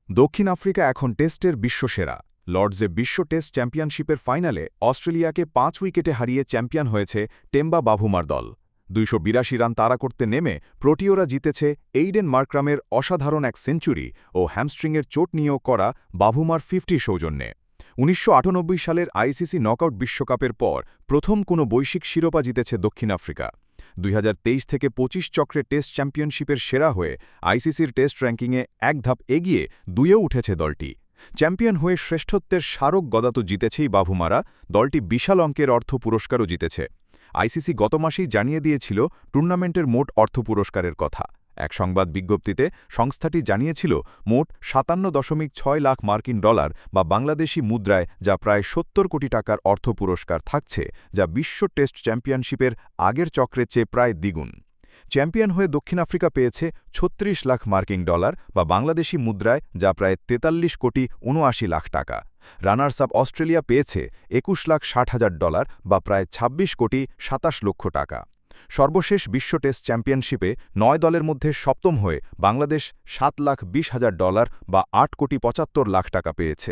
দক্ষিণ আফ্রিকা এখন টেস্টের বিশ্বসেরা। লর্ডসে বিশ্ব টেস্ট চ্যাম্পিয়নশিপের ফাইনালে অস্ট্রেলিয়াকে ৫ উইকেটে হারিয়ে চ্যাম্পিয়ন হয়েছে টেম্বা বাভুমার দল। ২৮২ রান তাড়া করতে নেমে প্রোটিওরা জিতেছে এইডেন মার্ক্রামের অসাধারণ এক সেঞ্চুরি ও হ্যামস্ট্রিংয়ের চোট নিয়েও করা বাভুমার 50 সৌজন্যে। ১৯৯৮ সালের আইসিসি নকআউট বিশ্বকাপের পর প্রথম কোনো বৈশ্বিক শিরোপা জিতেছে দক্ষিণ আফ্রিকা। ২০২৩ থেকে ২৫ চক্রে টেস্ট চ্যাম্পিয়নশিপের সেরা হয়ে আইসিসির টেস্ট র্যাঙ্কিংয়ে এক ধাপ এগিয়ে ২-এও উঠেছে দলটি। চ্যাম্পিয়ন হয়ে শ্রেষ্ঠত্বের স্মারক গদা তো জিতেছেই বাভুমারা, দলটি বিশাল অঙ্কের অর্থ পুরস্কারও জিতেছে। আইসিসি গত মাসেই জানিয়ে দিয়েছিল টুর্নামেন্টের মোট অর্থ পুরস্কারের কথা। এক সংবাদ বিজ্ঞপ্তিতে সংস্থাটি জানিয়েছিল মোট ৫৭.৬ লাখ মার্কিন ডলার বা বাংলাদেশি মুদ্রায় যা প্রায় ৭০ কোটি টাকার অর্থ পুরস্কার থাকছে, যা বিশ্ব টেস্ট চ্যাম্পিয়নশিপের আগের চক্রের চেয়ে প্রায় দ্বিগুণ। চ্যাম্পিয়ন হয়ে দক্ষিণ আফ্রিকা পেয়েছে ৩৬ লাখ মার্কিন ডলার বা বাংলাদেশি মুদ্রায় যা প্রায় ৪৩ কোটি ৭৯ লাখ টাকা। রানার্স আপ অস্ট্রেলিয়া পেয়েছে ২১ লাখ ৬০ হাজার ডলার বা প্রায় ২৬ কোটি ২৭ লক্ষ টাকা। সর্বশেষ বিশ্ব টেস্ট চ্যাম্পিয়নশিপে ৯ দলের মধ্যে সপ্তম হয়ে বাংলাদেশ ৭ লাখ ২০ হাজার ডলার বা ৮ কোটি ৭৫ লাখ টাকা পেয়েছে।